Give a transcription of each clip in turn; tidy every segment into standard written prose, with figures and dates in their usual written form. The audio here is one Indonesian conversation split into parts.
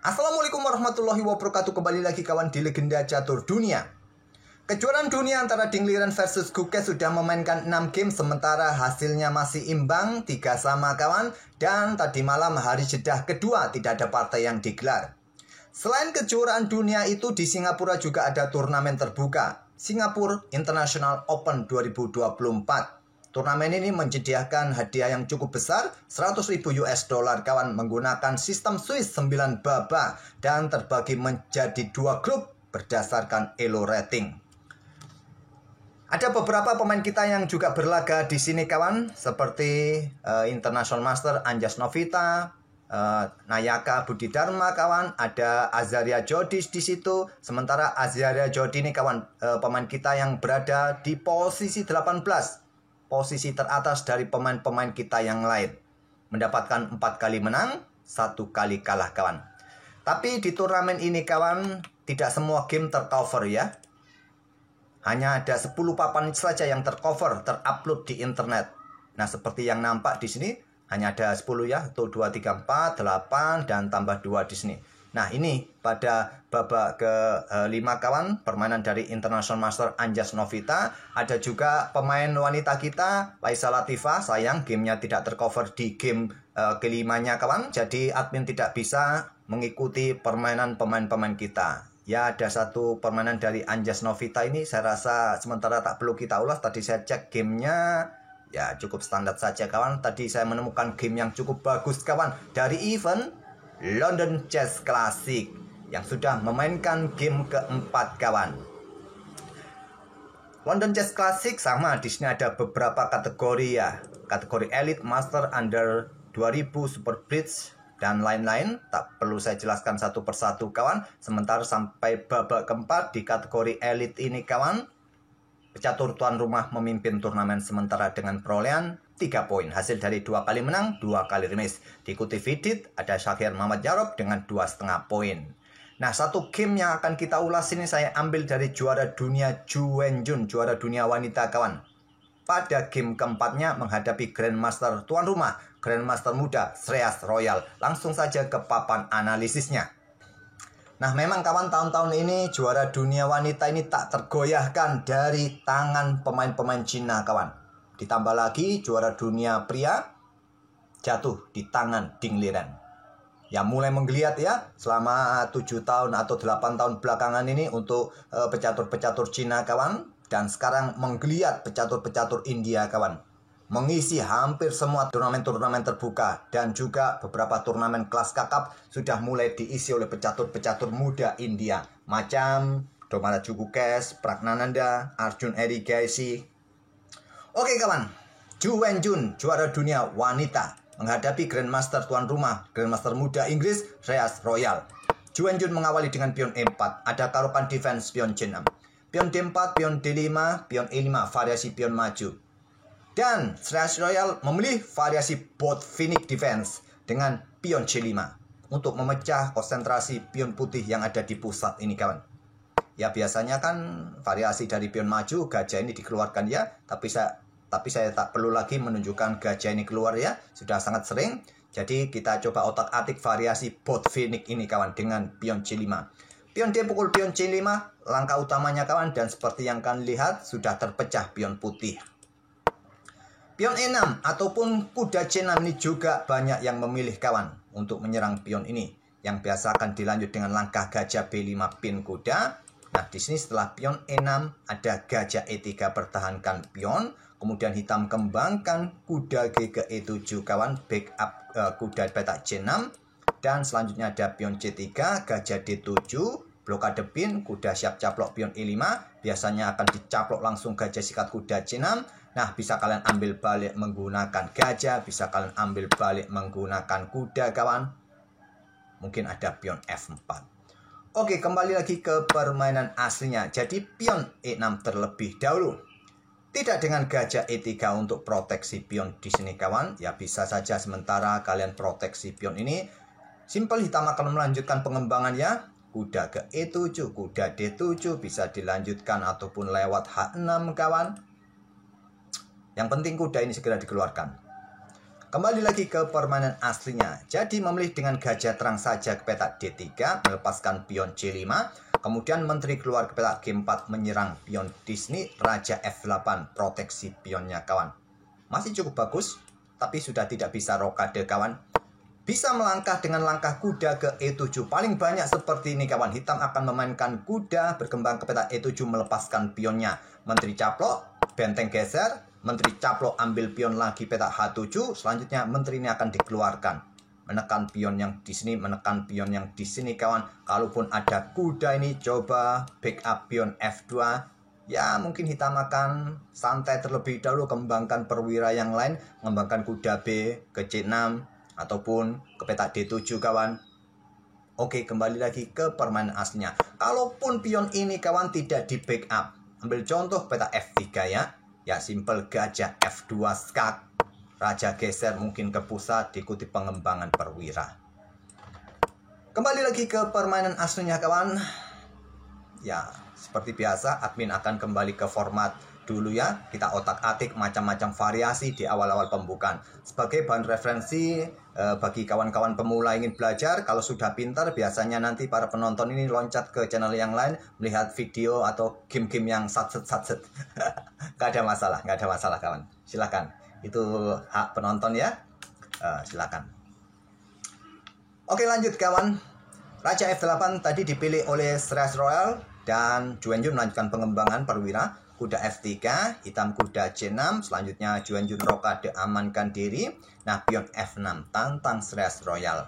Assalamualaikum warahmatullahi wabarakatuh. Kembali lagi kawan di Legenda Catur Dunia. Kejuaraan dunia antara Ding Liren versus Guke sudah memainkan 6 game, sementara hasilnya masih imbang 3-3 kawan. Dan tadi malam hari jeda kedua tidak ada partai yang digelar. Selain kejuaraan dunia itu, di Singapura juga ada turnamen terbuka, Singapore International Open 2024. Turnamen ini menyediakan hadiah yang cukup besar, 100.000 US dollar kawan, menggunakan sistem Swiss 9 babak dan terbagi menjadi 2 grup berdasarkan elo rating. Ada beberapa pemain kita yang juga berlaga di sini kawan, seperti International Master Anjas Novita, Nayaka Budi Dharma kawan, ada Azaria Jodis di situ. Sementara Azaria Jodis ini kawan, pemain kita yang berada di posisi 18. Posisi teratas dari pemain-pemain kita yang lain. Mendapatkan 4 kali menang, 1 kali kalah kawan. Tapi di turnamen ini kawan, tidak semua game tercover ya. Hanya ada 10 papan saja yang tercover, terupload di internet. Nah, seperti yang nampak di sini, hanya ada 10 ya. 1, 2, 3, 4, 8, dan tambah 2 di sini. Nah, ini pada babak ke-5 kawan, permainan dari International Master Anjas Novita. Ada juga pemain wanita kita, Laisa Latifah. Sayang, gamenya tidak tercover di game kelimanya kawan. Jadi admin tidak bisa mengikuti permainan pemain-pemain kita. Ya, ada satu permainan dari Anjas Novita ini, saya rasa sementara tak perlu kita ulas. Tadi saya cek gamenya, ya cukup standar saja kawan. Tadi saya menemukan game yang cukup bagus kawan, dari event London Chess Classic yang sudah memainkan game keempat kawan. London Chess Classic sama, di sini ada beberapa kategori ya. Kategori Elite, Master, Under 2000, Super Blitz, dan lain-lain. Tak perlu saya jelaskan satu persatu kawan. Sementara sampai babak keempat di kategori Elite ini kawan, pecatur tuan rumah memimpin turnamen sementara dengan perolehan 3 poin. Hasil dari 2 kali menang, 2 kali remis. Diikuti Vidit, ada Syakir Muhammad Jarob dengan 2,5 poin. Nah, satu game yang akan kita ulas ini saya ambil dari juara dunia Ju Wenjun, juara dunia wanita kawan. Pada game keempatnya menghadapi Grandmaster tuan rumah, Grandmaster muda Shreyas Royal. Langsung saja ke papan analisisnya. Nah, memang kawan, tahun-tahun ini juara dunia wanita ini tak tergoyahkan dari tangan pemain-pemain Cina kawan. Ditambah lagi juara dunia pria jatuh di tangan Ding Liren. Ya mulai menggeliat ya selama 7 tahun atau 8 tahun belakangan ini untuk pecatur-pecatur Cina kawan. Dan sekarang menggeliat pecatur-pecatur India kawan. Mengisi hampir semua turnamen-turnamen terbuka. Dan juga beberapa turnamen kelas kakap sudah mulai diisi oleh pecatur-pecatur muda India. Macam Domara Jugukes, Pragnananda, Arjun Erigaisi. Oke kawan, Ju Wenjun, juara dunia wanita, menghadapi Grandmaster tuan rumah, Grandmaster muda Inggris, Shreyas Royal. Ju Wenjun mengawali dengan pion E4, ada taruhan defense pion C6. Pion D4, pion D5, pion E5, variasi pion maju. Dan Shreyas Royal memilih variasi bot Phoenix defense dengan pion C5 untuk memecah konsentrasi pion putih yang ada di pusat ini kawan. Ya biasanya kan variasi dari pion maju gajah ini dikeluarkan ya, tapi saya tak perlu lagi menunjukkan gajah ini keluar ya, sudah sangat sering. Jadi kita coba otak-atik variasi bot Phoenix ini kawan dengan pion C5. Pion D pukul pion C5, langkah utamanya kawan, dan seperti yang kalian lihat sudah terpecah pion putih. Pion E6 ataupun kuda C6 ini juga banyak yang memilih kawan untuk menyerang pion ini, yang biasa akan dilanjut dengan langkah gajah B5 pin kuda. Nah, di sini setelah pion E6 ada gajah E3 pertahankan pion, kemudian hitam kembangkan kuda G ke E7 kawan, backup kuda petak C6, dan selanjutnya ada pion C3, gajah D7, blokade pin, kuda siap caplok pion E5, biasanya akan dicaplok langsung gajah sikat kuda C6. Nah, bisa kalian ambil balik menggunakan gajah, bisa kalian ambil balik menggunakan kuda kawan. Mungkin ada pion F4. Oke, kembali lagi ke permainan aslinya. Jadi pion E6 terlebih dahulu. Tidak dengan gajah E3 untuk proteksi pion di sini kawan. Ya bisa saja sementara kalian proteksi pion ini. Simpel hitam akan melanjutkan pengembangannya. Kuda ke E7, kuda D7 bisa dilanjutkan ataupun lewat H6 kawan. Yang penting kuda ini segera dikeluarkan. Kembali lagi ke permainan aslinya. Jadi memilih dengan gajah terang saja ke petak D3, melepaskan pion C5. Kemudian menteri keluar ke petak G4 menyerang pion di sini, raja F8 proteksi pionnya kawan. Masih cukup bagus, tapi sudah tidak bisa rokade kawan. Bisa melangkah dengan langkah kuda ke E7. Paling banyak seperti ini kawan. Hitam akan memainkan kuda berkembang ke petak E7 melepaskan pionnya. Menteri caplok, benteng geser. Menteri caplok ambil pion lagi petak H7. Selanjutnya menteri ini akan dikeluarkan. Menekan pion yang di sini, menekan pion yang di sini kawan. Kalaupun ada kuda ini coba backup pion F2. Ya mungkin hitam akan santai terlebih dahulu, kembangkan perwira yang lain. Mengembangkan kuda B ke C6 ataupun ke petak D7 kawan. Oke, kembali lagi ke permainan aslinya. Kalaupun pion ini kawan tidak di backup, ambil contoh petak F3 ya. Ya simple gajah F2 skak. Raja geser mungkin ke pusat, diikuti pengembangan perwira. Kembali lagi ke permainan aslinya kawan. Ya seperti biasa admin akan kembali ke format dulu ya. Kita otak-atik macam-macam variasi di awal-awal pembukaan. Sebagai bahan referensi bagi kawan-kawan pemula ingin belajar. Kalau sudah pintar biasanya nanti para penonton ini loncat ke channel yang lain, melihat video atau game-game yang satset-satset. Gak ada masalah kawan. Silakan. Itu hak penonton ya. Silakan. Oke lanjut kawan. Raja F8 tadi dipilih oleh Sres Royal dan Juwenjun melanjutkan pengembangan perwira. Kuda F3, hitam kuda C6, selanjutnya Juwenjun rokade amankan diri. Nah pion F6 tantang Sres Royal.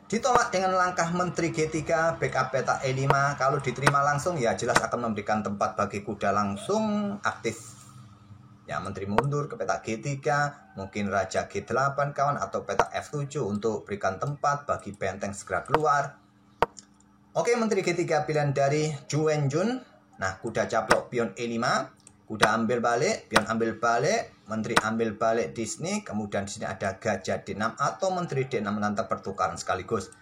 Ditolak dengan langkah menteri G3, backup petak E5. Kalau diterima langsung ya jelas akan memberikan tempat bagi kuda langsung aktif. Ya menteri mundur ke petak G3, mungkin raja G8 kawan, atau petak F7 untuk berikan tempat bagi benteng segera keluar. Oke, menteri G3 pilihan dari Juwenjun. Nah, kuda caplok pion E5, kuda ambil balik, pion ambil balik, menteri ambil balik di sini, kemudian di sini ada gajah D6 atau menteri D6 menantang pertukaran sekaligus.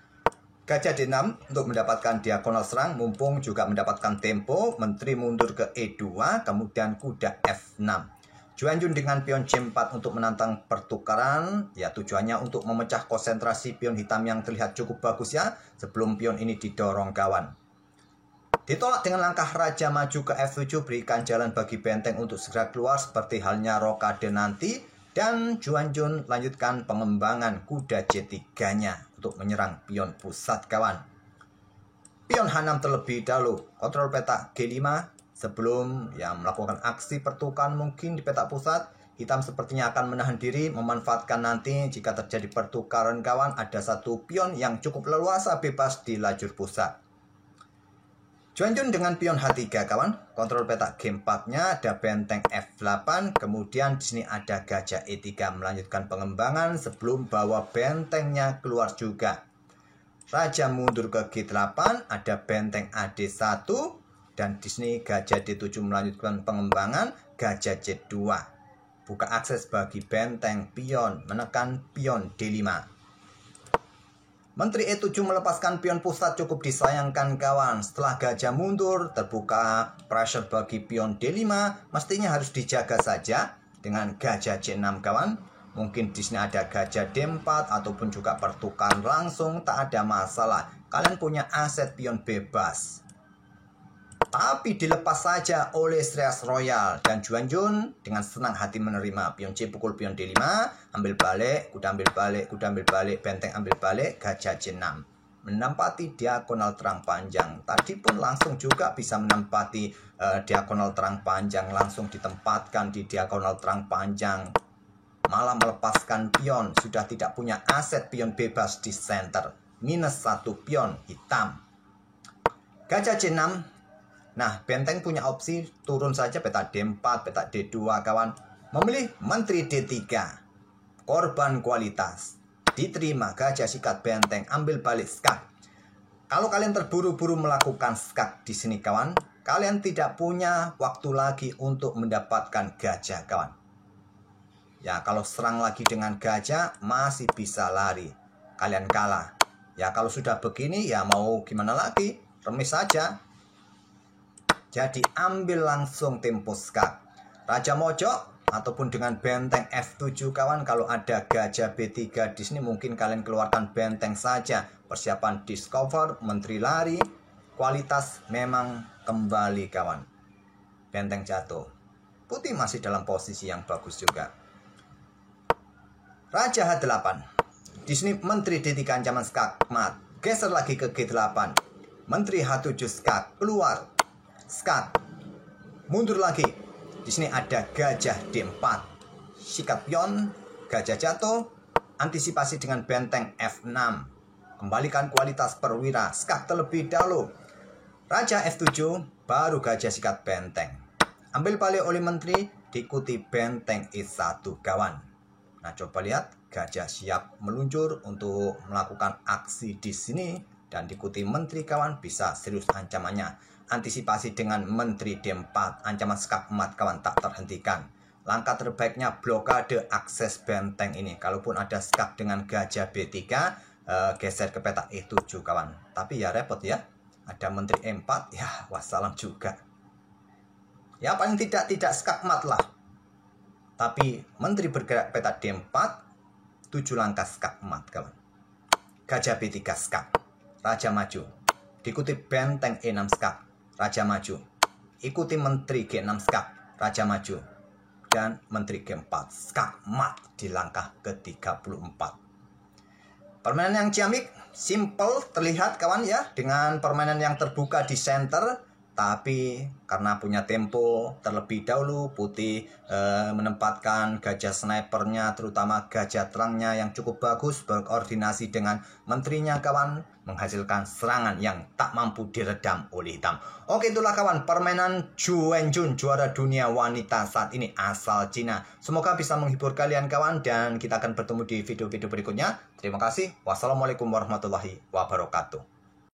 Gajah D6 untuk mendapatkan diagonal serang, mumpung juga mendapatkan tempo, menteri mundur ke E2, kemudian kuda F6. Juwenjun dengan pion C4 untuk menantang pertukaran, ya tujuannya untuk memecah konsentrasi pion hitam yang terlihat cukup bagus ya, sebelum pion ini didorong kawan. Ditolak dengan langkah raja maju ke F7, berikan jalan bagi benteng untuk segera keluar seperti halnya rokade nanti. Dan Juwenjun lanjutkan pengembangan kuda C3-nya untuk menyerang pion pusat kawan. Pion H6 terlebih dahulu, kontrol petak G5. Sebelum ya melakukan aksi pertukaran mungkin di petak pusat, hitam sepertinya akan menahan diri, memanfaatkan nanti jika terjadi pertukaran kawan, ada satu pion yang cukup leluasa bebas di lajur pusat. Juwenjun dengan pion H3 kawan, kontrol petak G4-nya, ada benteng F8, kemudian di sini ada gajah E3 melanjutkan pengembangan sebelum bawa bentengnya keluar juga. Raja mundur ke G8, ada benteng AD1. Dan di sini gajah D7 melanjutkan pengembangan, gajah C2. Buka akses bagi benteng pion, menekan pion D5. Menteri E7 melepaskan pion pusat cukup disayangkan kawan. Setelah gajah mundur, terbuka pressure bagi pion D5. Mestinya harus dijaga saja dengan gajah C6 kawan. Mungkin di sini ada gajah D4 ataupun juga pertukaran langsung, tak ada masalah. Kalian punya aset pion bebas. Tapi dilepas saja oleh Sres Royal dan Juwenjun dengan senang hati menerima. Pion C pukul pion D5, ambil balik, kuda ambil balik, kuda ambil balik, benteng ambil balik, gajah C6. Menempati diagonal terang panjang. Tadi pun langsung juga bisa menempati diagonal terang panjang, langsung ditempatkan di diagonal terang panjang. Malah melepaskan pion, sudah tidak punya aset pion bebas di center. Minus satu pion hitam. Gajah C6. Nah, benteng punya opsi turun saja petak D4, petak D2 kawan. Memilih menteri D3. Korban kualitas. Diterima gajah sikat benteng, ambil balik skak. Kalau kalian terburu-buru melakukan skak di sini kawan, kalian tidak punya waktu lagi untuk mendapatkan gajah kawan. Ya, kalau serang lagi dengan gajah masih bisa lari. Kalian kalah. Ya, kalau sudah begini ya mau gimana lagi? Remis saja. Jadi ambil langsung tempo skak. Raja mojok, ataupun dengan benteng F7 kawan. Kalau ada gajah B3 di sini mungkin kalian keluarkan benteng saja. Persiapan discover, menteri lari, kualitas memang kembali kawan. Benteng jatuh. Putih masih dalam posisi yang bagus juga. Raja H8. Di sini menteri D3 ancaman skak mat. Geser lagi ke G8. Menteri H7 skak keluar. Skak. Mundur lagi. Di sini ada gajah D4. Sikat pion, gajah jatuh. Antisipasi dengan benteng F6. Kembalikan kualitas perwira. Skak terlebih dahulu. Raja F7, baru gajah sikat benteng. Ambil balik oleh menteri, diikuti benteng E1 kawan. Nah, coba lihat, gajah siap meluncur untuk melakukan aksi di sini dan diikuti menteri kawan, bisa serius ancamannya. Antisipasi dengan menteri D4, ancaman skak emat kawan tak terhentikan. Langkah terbaiknya blokade akses benteng ini. Kalaupun ada skak dengan gajah B3, geser ke petak E7 kawan. Tapi ya repot ya, ada menteri E4, ya wassalam juga. Ya paling tidak skak mat lah. Tapi menteri bergerak petak D4, 7 langkah skak mat kawan. Gajah B3 skak, raja maju. Diikuti benteng E6 skak, raja maju. Ikuti menteri G6 skak, raja maju. Dan menteri G4 skak mat di langkah ke-34. Permainan yang ciamik, simple terlihat kawan ya, dengan permainan yang terbuka di center. Tapi karena punya tempo terlebih dahulu, putih menempatkan gajah snipernya, terutama gajah terangnya yang cukup bagus, berkoordinasi dengan menterinya kawan, menghasilkan serangan yang tak mampu diredam oleh hitam. Oke, itulah kawan permainan Zhu Wenjun, juara dunia wanita saat ini asal Cina. Semoga bisa menghibur kalian kawan, dan kita akan bertemu di video-video berikutnya. Terima kasih. Wassalamualaikum warahmatullahi wabarakatuh.